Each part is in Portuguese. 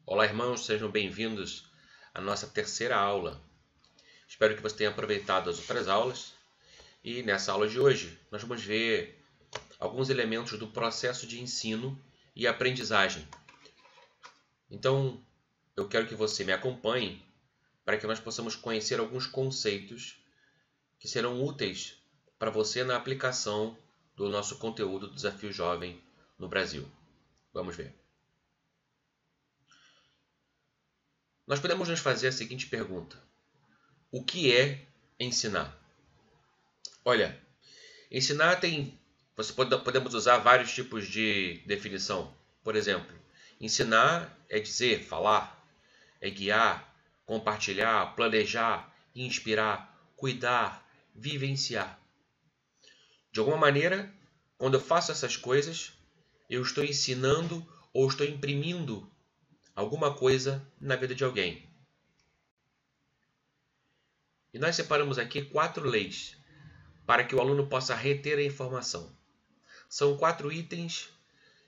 Olá, irmãos, sejam bem-vindos à nossa terceira aula. Espero que você tenha aproveitado as outras aulas e nessa aula de hoje nós vamos ver alguns elementos do processo de ensino e aprendizagem. Então, eu quero que você me acompanhe para que nós possamos conhecer alguns conceitos que serão úteis para você na aplicação do nosso conteúdo do Desafio Jovem no Brasil. Vamos ver. Nós podemos nos fazer a seguinte pergunta: o que é ensinar? Olha, ensinar podemos usar vários tipos de definição. Por exemplo, ensinar é dizer, falar, é guiar, compartilhar, planejar, inspirar, cuidar, vivenciar. De alguma maneira, quando eu faço essas coisas, eu estou ensinando ou estou imprimindo alguma coisa na vida de alguém. E nós separamos aqui 4 leis para que o aluno possa reter a informação. São 4 itens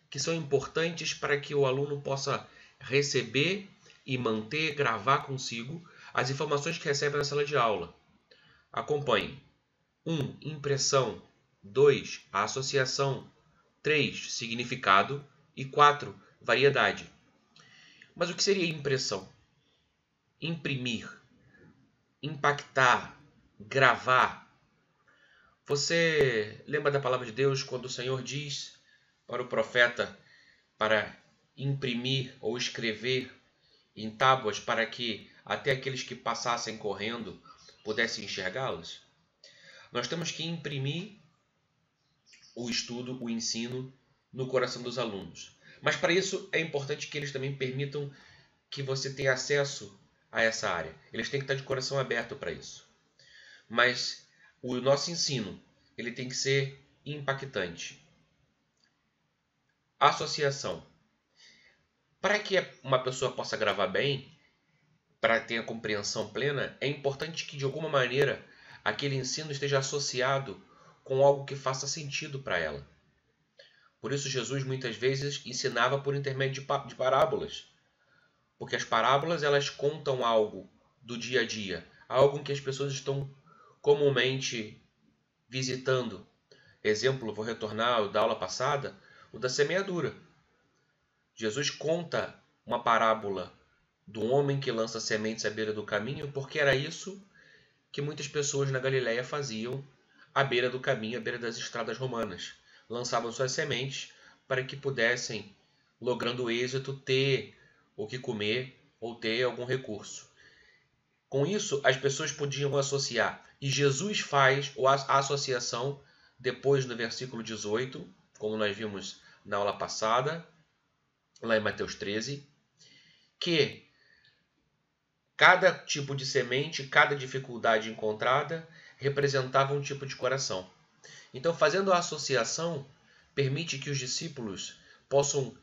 que são importantes para que o aluno possa receber e manter, gravar consigo as informações que recebe na sala de aula. Acompanhe. 1. Impressão. 2. Associação. 3. Significado. E 4. Variedade. Mas o que seria impressão? Imprimir, impactar, gravar. Você lembra da palavra de Deus quando o Senhor diz para o profeta para imprimir ou escrever em tábuas para que até aqueles que passassem correndo pudessem enxergá-las? Nós temos que imprimir o estudo, o ensino no coração dos alunos. Mas para isso é importante que eles também permitam que você tenha acesso a essa área. Eles têm que estar de coração aberto para isso. Mas o nosso ensino, ele tem que ser impactante. Associação. Para que uma pessoa possa gravar bem, para ter a compreensão plena, é importante que de alguma maneira aquele ensino esteja associado com algo que faça sentido para ela. Por isso Jesus muitas vezes ensinava por intermédio de parábolas. Porque as parábolas elas contam algo do dia a dia, algo que as pessoas estão comumente visitando. Exemplo, vou retornar ao da aula passada, o da semeadura. Jesus conta uma parábola do homem que lança sementes à beira do caminho, porque era isso que muitas pessoas na Galileia faziam à beira do caminho, à beira das estradas romanas. Lançavam suas sementes para que pudessem, logrando êxito, ter o que comer ou ter algum recurso. Com isso, as pessoas podiam associar. E Jesus faz a associação depois no versículo 18, como nós vimos na aula passada, lá em Mateus 13, que cada tipo de semente, cada dificuldade encontrada representava um tipo de coração. Então, fazendo a associação, permite que os discípulos possam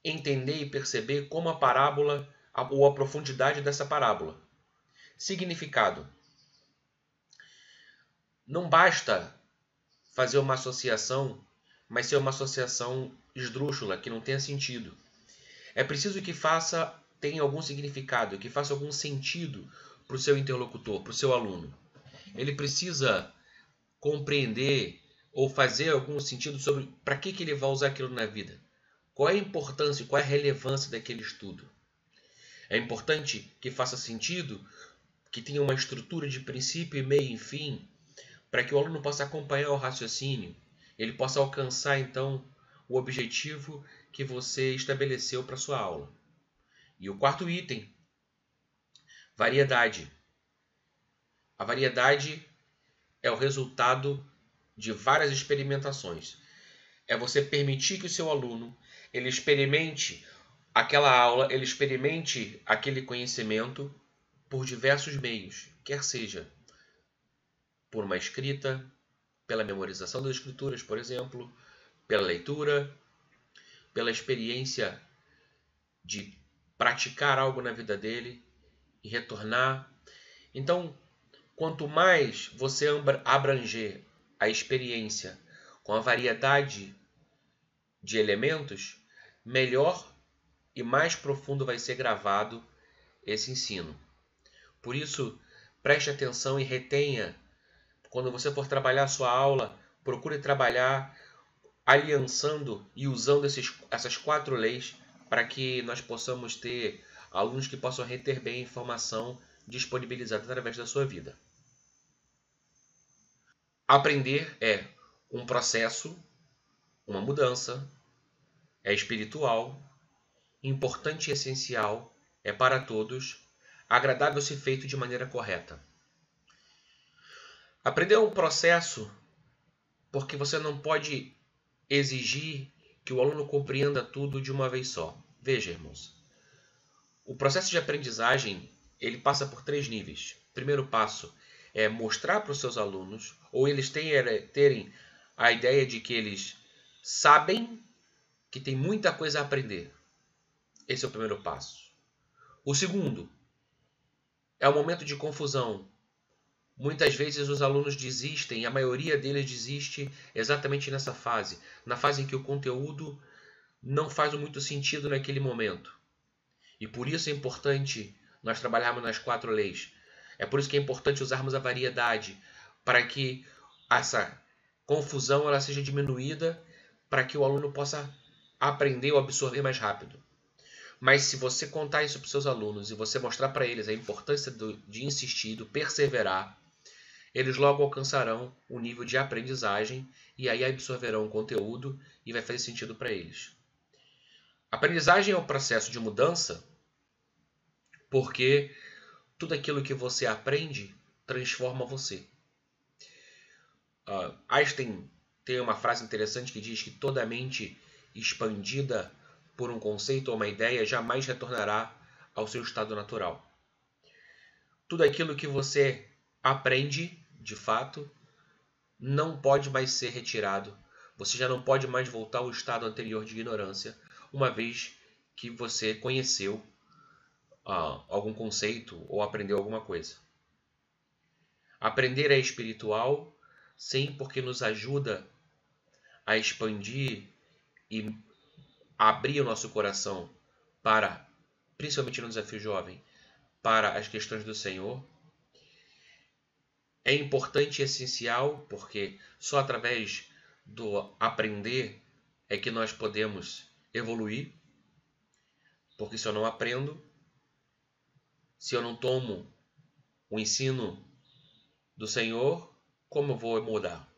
entender e perceber como a parábola ou a profundidade dessa parábola. Significado. Não basta fazer uma associação, mas ser uma associação esdrúxula, que não tenha sentido. É preciso que tenha algum significado, que faça algum sentido para o seu interlocutor, para o seu aluno. Ele precisa compreender ou fazer algum sentido sobre para que ele vai usar aquilo na vida. Qual é a importância, qual é a relevância daquele estudo? É importante que faça sentido, que tenha uma estrutura de princípio, meio e fim, para que o aluno possa acompanhar o raciocínio, ele possa alcançar, então, o objetivo que você estabeleceu para a sua aula. E o 4º item, variedade. A variedade é o resultado de várias experimentações. É você permitir que o seu aluno ele experimente aquela aula, ele experimente aquele conhecimento por diversos meios, quer seja por uma escrita, pela memorização das escrituras, por exemplo, pela leitura, pela experiência de praticar algo na vida dele e retornar. Então, quanto mais você abranger a experiência com a variedade de elementos, melhor e mais profundo vai ser gravado esse ensino. Por isso, preste atenção e retenha. Quando você for trabalhar a sua aula, procure trabalhar aliançando e usando essas 4 leis para que nós possamos ter alunos que possam reter bem a informação disponibilizada através da sua vida. Aprender é um processo, uma mudança, é espiritual, importante e essencial, é para todos, agradável se feito de maneira correta. Aprender é um processo porque você não pode exigir que o aluno compreenda tudo de uma vez só. Veja, irmãos, o processo de aprendizagem ele passa por 3 níveis. O primeiro passo é mostrar para os seus alunos, ou eles terem a ideia de que eles sabem que tem muita coisa a aprender. Esse é o primeiro passo. O segundo é o momento de confusão. Muitas vezes os alunos desistem, a maioria deles desiste exatamente nessa fase, na fase em que o conteúdo não faz muito sentido naquele momento. E por isso é importante nós trabalharmos nas 4 leis. É por isso que é importante usarmos a variedade, para que essa confusão ela seja diminuída, para que o aluno possa aprender ou absorver mais rápido. Mas se você contar isso para os seus alunos e você mostrar para eles a importância de insistir, de perseverar, eles logo alcançarão o nível de aprendizagem e aí absorverão o conteúdo e vai fazer sentido para eles. A aprendizagem é um processo de mudança porque tudo aquilo que você aprende transforma você. Einstein tem uma frase interessante que diz que toda mente expandida por um conceito ou uma ideia jamais retornará ao seu estado natural. Tudo aquilo que você aprende, de fato, não pode mais ser retirado. Você já não pode mais voltar ao estado anterior de ignorância, uma vez que você conheceu algum conceito ou aprendeu alguma coisa. Aprender é espiritual, sim, porque nos ajuda a expandir e abrir o nosso coração para, principalmente no desafio jovem, para as questões do Senhor. É importante e essencial porque só através do aprender é que nós podemos evoluir. Porque se eu não aprendo, se eu não tomo o ensino do Senhor, como eu vou mudar?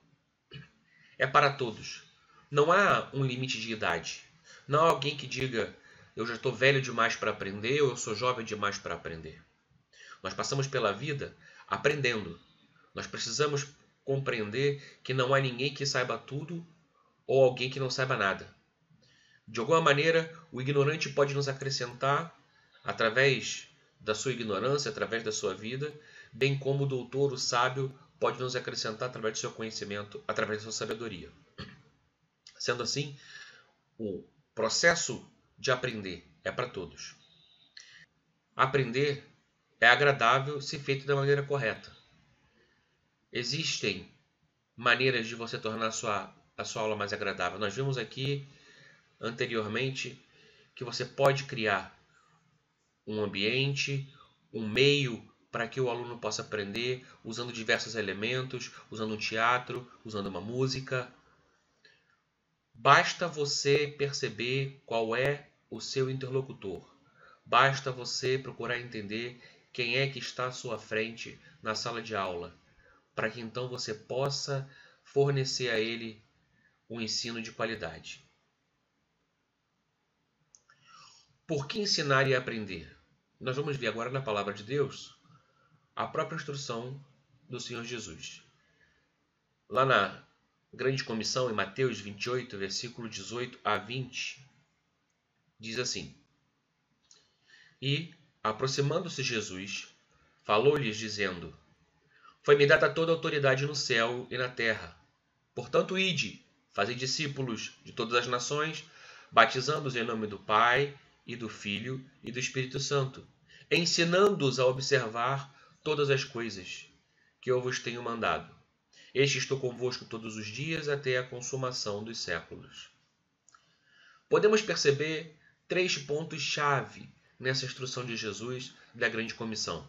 É para todos. Não há um limite de idade. Não há alguém que diga eu já estou velho demais para aprender ou eu sou jovem demais para aprender. Nós passamos pela vida aprendendo. Nós precisamos compreender que não há ninguém que saiba tudo ou alguém que não saiba nada. De alguma maneira, o ignorante pode nos acrescentar através da sua ignorância, através da sua vida, bem como o doutor, o sábio, pode nos acrescentar através do seu conhecimento, através da sua sabedoria. Sendo assim, o processo de aprender é para todos. Aprender é agradável se feito da maneira correta. Existem maneiras de você tornar a sua aula mais agradável. Nós vimos aqui anteriormente que você pode criar um ambiente, um meio para que o aluno possa aprender usando diversos elementos, usando um teatro, usando uma música. Basta você perceber qual é o seu interlocutor. Basta você procurar entender quem é que está à sua frente na sala de aula, para que então você possa fornecer a ele um ensino de qualidade. Por que ensinar e aprender? Nós vamos ver agora na palavra de Deus a própria instrução do Senhor Jesus. Lá na Grande Comissão, em Mateus 28, versículo 18 a 20, diz assim: E, aproximando-se Jesus, falou-lhes dizendo: Foi-me dada toda a autoridade no céu e na terra. Portanto, ide, fazei discípulos de todas as nações, batizando-os em nome do Pai, e do Filho, e do Espírito Santo, ensinando-os a observar todas as coisas que eu vos tenho mandado. Este estou convosco todos os dias até a consumação dos séculos. Podemos perceber 3 pontos-chave nessa instrução de Jesus da grande comissão.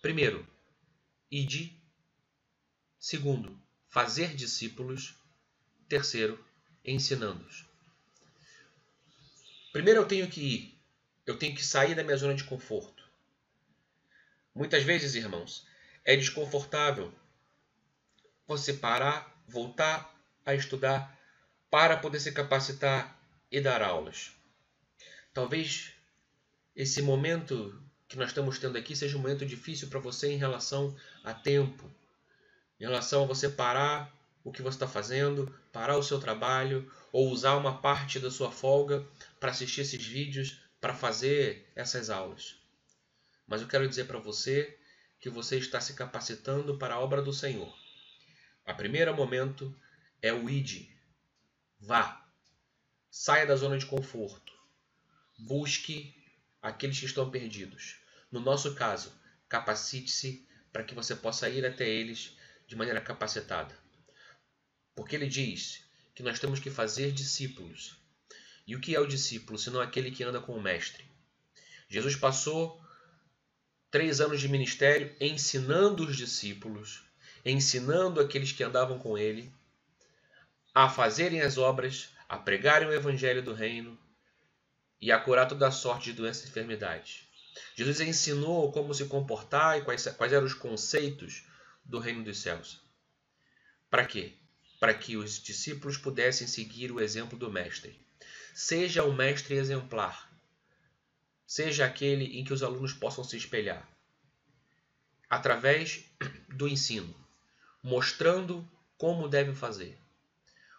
Primeiro, ide. Segundo, fazer discípulos. Terceiro, ensinando-os. Primeiro eu tenho que ir. Eu tenho que sair da minha zona de conforto. Muitas vezes, irmãos, é desconfortável você parar, voltar a estudar para poder se capacitar e dar aulas. Talvez esse momento que nós estamos tendo aqui seja um momento difícil para você em relação a tempo, em relação a você parar o que você está fazendo, parar o seu trabalho ou usar uma parte da sua folga para assistir esses vídeos, para fazer essas aulas. Mas eu quero dizer para você que você está se capacitando para a obra do Senhor. O primeiro momento é o ide. Vá. Saia da zona de conforto. Busque aqueles que estão perdidos. No nosso caso, capacite-se para que você possa ir até eles de maneira capacitada. Porque ele diz que nós temos que fazer discípulos. E o que é o discípulo, senão aquele que anda com o mestre? Jesus passou 3 anos de ministério ensinando os discípulos, ensinando aqueles que andavam com ele a fazerem as obras, a pregarem o evangelho do reino e a curar toda sorte de doenças e enfermidades. Jesus ensinou como se comportar e quais eram os conceitos do reino dos céus. Para quê? Para que os discípulos pudessem seguir o exemplo do mestre. Seja um mestre exemplar. Seja aquele em que os alunos possam se espelhar. Através do ensino. Mostrando como devem fazer.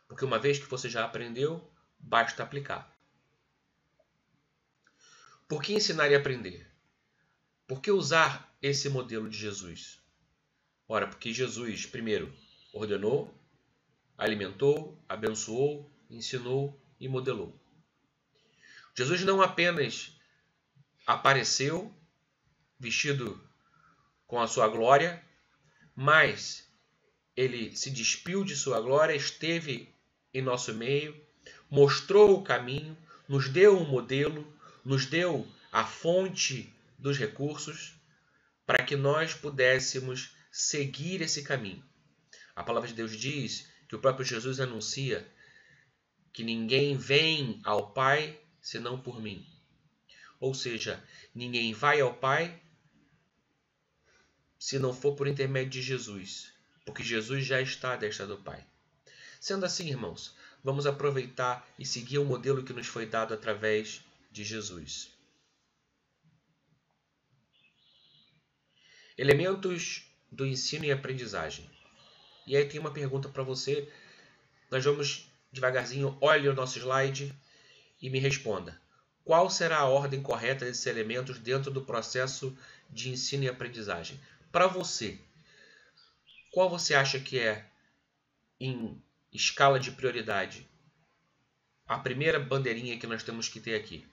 Porque uma vez que você já aprendeu, basta aplicar. Por que ensinar e aprender? Por que usar esse modelo de Jesus? Ora, porque Jesus, primeiro, ordenou, alimentou, abençoou, ensinou e modelou. Jesus não apenas apareceu vestido com a sua glória, mas ele se despiu de sua glória, esteve em nosso meio, mostrou o caminho, nos deu um modelo, nos deu a fonte dos recursos para que nós pudéssemos seguir esse caminho. A palavra de Deus diz que o próprio Jesus anuncia que ninguém vem ao Pai senão por mim. Ou seja, ninguém vai ao Pai se não for por intermédio de Jesus, porque Jesus já está à destra do Pai. Sendo assim, irmãos, vamos aproveitar e seguir o modelo que nos foi dado através de Jesus. Elementos do ensino e aprendizagem. E aí tem uma pergunta para você. Nós vamos devagarzinho, olhe o nosso slide e me responda. Qual será a ordem correta desses elementos dentro do processo de ensino e aprendizagem? Para você, qual você acha que é, em escala de prioridade, a primeira bandeirinha que nós temos que ter aqui?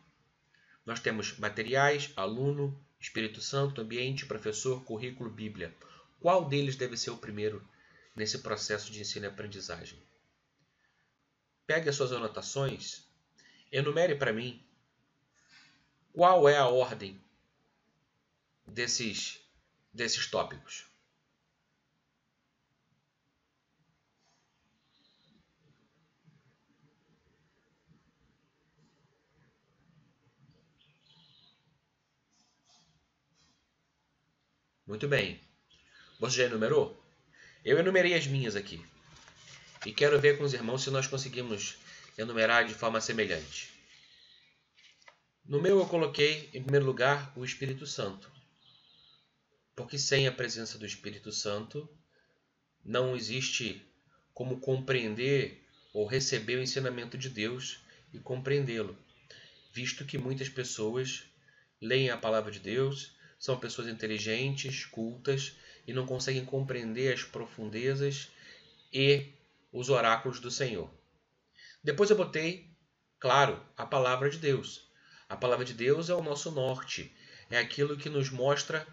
Nós temos materiais, aluno, Espírito Santo, ambiente, professor, currículo, Bíblia. Qual deles deve ser o primeiro nesse processo de ensino e aprendizagem? Pegue as suas anotações, enumere para mim qual é a ordem desses tópicos. Muito bem. Você já enumerou? Eu enumerei as minhas aqui. E quero ver com os irmãos se nós conseguimos enumerar de forma semelhante. No meu eu coloquei, em primeiro lugar, o Espírito Santo. Porque sem a presença do Espírito Santo, não existe como compreender ou receber o ensinamento de Deus e compreendê-lo. Visto que muitas pessoas leem a palavra de Deus, são pessoas inteligentes, cultas e não conseguem compreender as profundezas e os oráculos do Senhor. Depois eu botei, claro, a palavra de Deus. A palavra de Deus é o nosso norte, é aquilo que nos mostra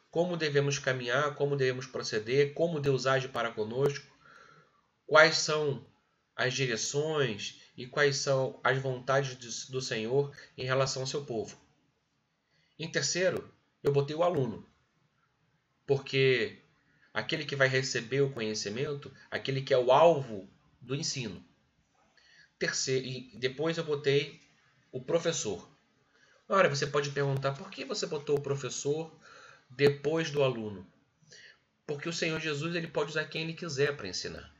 como devemos caminhar, como devemos proceder, como Deus age para conosco, quais são as direções e quais são as vontades do Senhor em relação ao seu povo. Em terceiro, eu botei o aluno, porque aquele que vai receber o conhecimento, aquele que é o alvo do ensino. Terceiro, e depois eu botei o professor. Ora, você pode perguntar, por que você botou o professor depois do aluno? Porque o Senhor Jesus ele pode usar quem ele quiser para ensinar,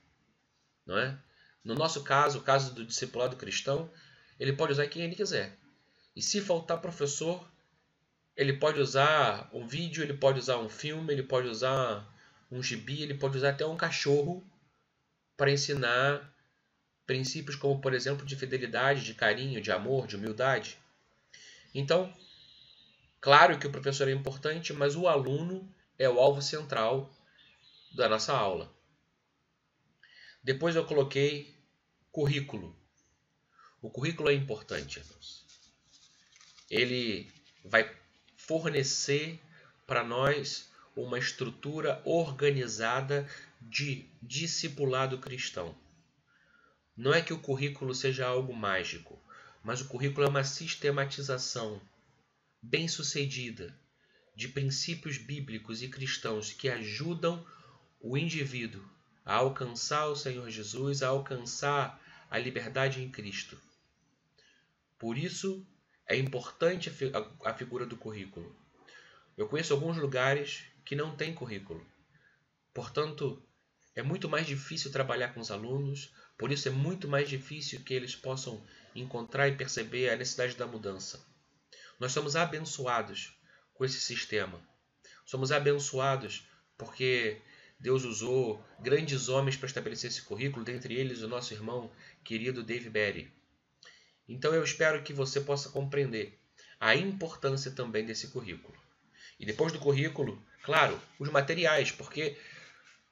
não é? No nosso caso, o caso do discipulado cristão, ele pode usar quem ele quiser. E se faltar professor, ele pode usar um vídeo, ele pode usar um filme, ele pode usar um gibi, ele pode usar até um cachorro para ensinar princípios como, por exemplo, de fidelidade, de carinho, de amor, de humildade. Então, claro que o professor é importante, mas o aluno é o alvo central da nossa aula. Depois eu coloquei currículo. O currículo é importante, irmãos. Ele vai fornecer para nós uma estrutura organizada de discipulado cristão. Não é que o currículo seja algo mágico, mas o currículo é uma sistematização bem-sucedida de princípios bíblicos e cristãos que ajudam o indivíduo a alcançar o Senhor Jesus, a alcançar a liberdade em Cristo. Por isso é importante a figura do currículo. Eu conheço alguns lugares que não têm currículo. Portanto, é muito mais difícil trabalhar com os alunos, por isso é muito mais difícil que eles possam encontrar e perceber a necessidade da mudança. Nós somos abençoados com esse sistema. Somos abençoados porque Deus usou grandes homens para estabelecer esse currículo, dentre eles o nosso irmão querido Dave Berry. Então eu espero que você possa compreender a importância também desse currículo. E depois do currículo, claro, os materiais, porque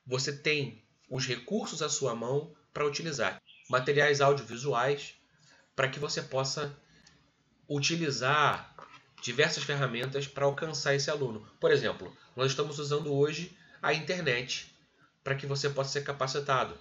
você tem os recursos à sua mão para utilizar. Materiais audiovisuais para que você possa utilizar diversas ferramentas para alcançar esse aluno. Por exemplo, nós estamos usando hoje a internet para que você possa ser capacitado.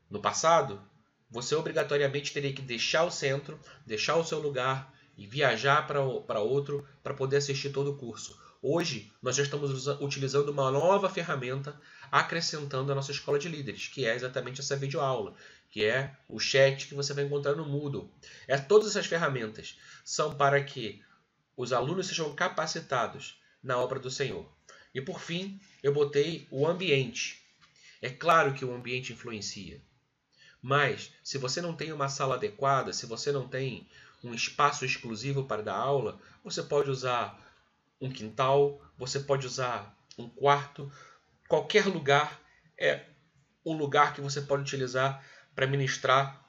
No passado, você obrigatoriamente teria que deixar o centro, deixar o seu lugar e viajar para outro para poder assistir todo o curso. Hoje, nós já estamos utilizando uma nova ferramenta acrescentando a nossa escola de líderes, que é exatamente essa videoaula, que é o chat que você vai encontrar no Moodle. Todas essas ferramentas são para que os alunos sejam capacitados na obra do Senhor. E por fim, eu botei o ambiente. É claro que o ambiente influencia. Mas, se você não tem uma sala adequada, se você não tem um espaço exclusivo para dar aula, você pode usar um quintal, você pode usar um quarto. Qualquer lugar é um lugar que você pode utilizar para ministrar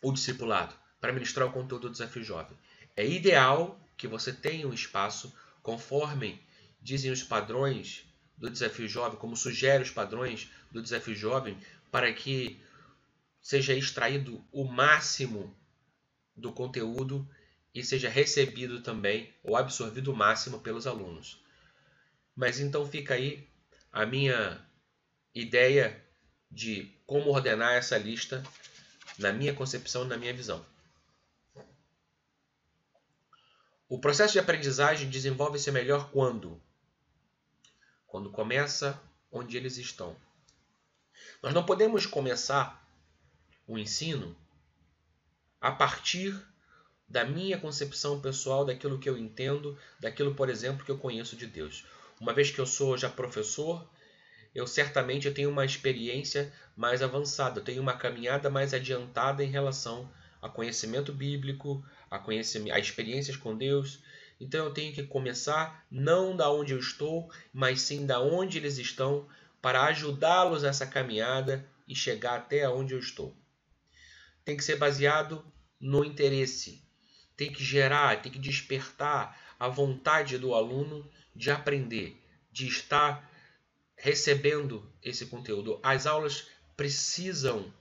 o discipulado, para ministrar o conteúdo do Desafio Jovem. É ideal que você tenha um espaço conforme dizem os padrões do Desafio Jovem, como sugerem os padrões do Desafio Jovem, para que seja extraído o máximo do conteúdo e seja recebido também ou absorvido o máximo pelos alunos. Mas então fica aí a minha ideia de como ordenar essa lista na minha concepção e na minha visão. O processo de aprendizagem desenvolve-se melhor quando? Quando começa onde eles estão. Nós não podemos começar o ensino a partir da minha concepção pessoal, daquilo que eu entendo, daquilo, por exemplo, que eu conheço de Deus. Uma vez que eu sou já professor, eu certamente tenho uma experiência mais avançada, eu tenho uma caminhada mais adiantada em relação a conhecimento bíblico, a experiências com Deus. Então eu tenho que começar não da onde eu estou, mas sim da onde eles estão, para ajudá-los nessa caminhada e chegar até onde eu estou. Tem que ser baseado no interesse, tem que gerar, tem que despertar a vontade do aluno de aprender, de estar recebendo esse conteúdo. As aulas precisam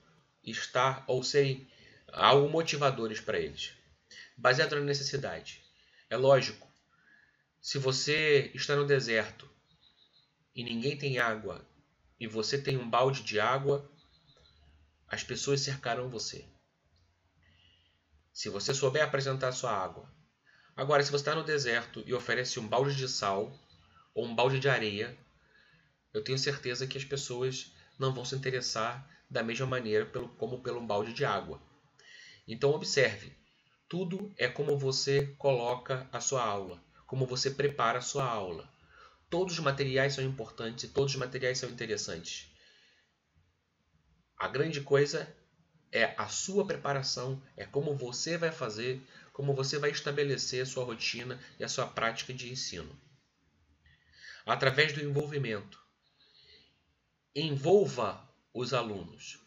estar ou serem algo motivadores para eles, baseado na necessidade. É lógico, se você está no deserto e ninguém tem água e você tem um balde de água, as pessoas cercarão você. se você souber apresentar a sua água. Agora, se você está no deserto e oferece um balde de sal ou um balde de areia, eu tenho certeza que as pessoas não vão se interessar da mesma maneira como pelo um balde de água. Então observe, tudo é como você coloca a sua aula, como você prepara a sua aula. Todos os materiais são importantes e todos os materiais são interessantes. A grande coisa é a sua preparação, é como você vai fazer, como você vai estabelecer a sua rotina e a sua prática de ensino. Através do envolvimento. Envolva os alunos.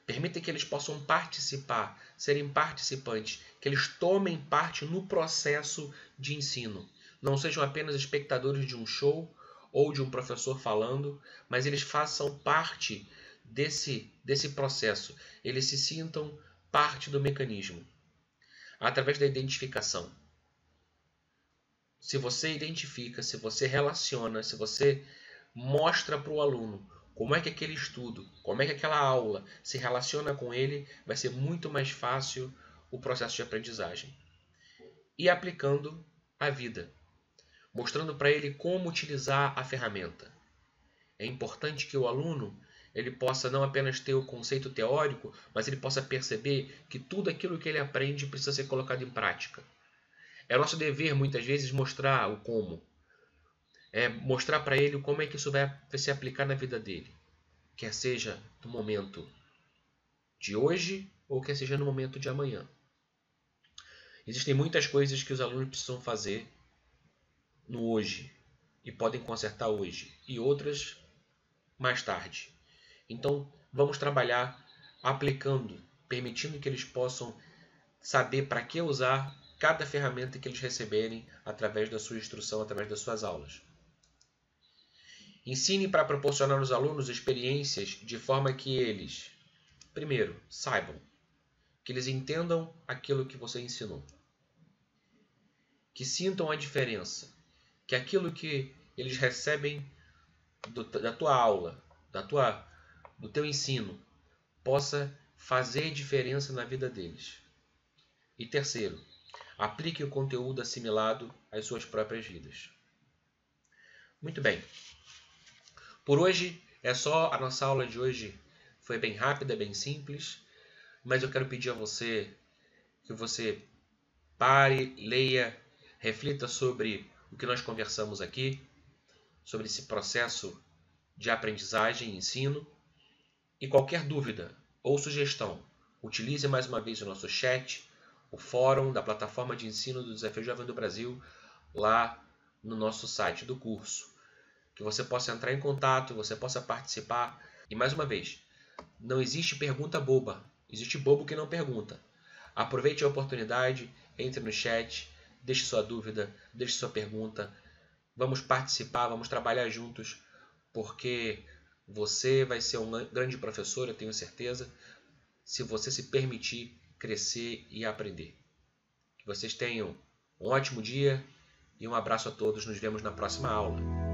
Permita que eles possam participar, serem participantes, que eles tomem parte no processo de ensino. Não sejam apenas espectadores de um show ou de um professor falando, mas eles façam parte desse processo. Eles se sintam parte do mecanismo. Através da identificação. Se você identifica, se você relaciona, se você mostra para o aluno como é que aquele estudo, como é que aquela aula se relaciona com ele, vai ser muito mais fácil o processo de aprendizagem. E aplicando a vida, mostrando para ele como utilizar a ferramenta. É importante que o aluno ele possa não apenas ter o conceito teórico, mas ele possa perceber que tudo aquilo que ele aprende precisa ser colocado em prática. É nosso dever, muitas vezes, mostrar o como. É mostrar para ele como é que isso vai se aplicar na vida dele. Quer seja no momento de hoje ou quer seja no momento de amanhã. Existem muitas coisas que os alunos precisam fazer no hoje e podem consertar hoje, e outras mais tarde. Então, vamos trabalhar aplicando, permitindo que eles possam saber para que usar cada ferramenta que eles receberem através da sua instrução, através das suas aulas. Ensine para proporcionar aos alunos experiências de forma que eles, primeiro, saibam, que eles entendam aquilo que você ensinou, que sintam a diferença, que aquilo que eles recebem da tua aula, do teu ensino, possa fazer diferença na vida deles. E terceiro, aplique o conteúdo assimilado às suas próprias vidas. Muito bem. Por hoje é só. A nossa aula de hoje foi bem rápida, bem simples, mas eu quero pedir a você que você pare, leia, reflita sobre o que nós conversamos aqui, sobre esse processo de aprendizagem e ensino, e qualquer dúvida ou sugestão, utilize mais uma vez o nosso chat, o fórum da plataforma de ensino do Desafio Jovem do Brasil, lá no nosso site do curso. Que você possa entrar em contato, você possa participar. E mais uma vez, não existe pergunta boba, existe bobo que não pergunta. Aproveite a oportunidade, entre no chat, deixe sua dúvida, deixe sua pergunta. Vamos participar, vamos trabalhar juntos, porque você vai ser um grande professor, eu tenho certeza, se você se permitir crescer e aprender. Que vocês tenham um ótimo dia e um abraço a todos. Nos vemos na próxima aula.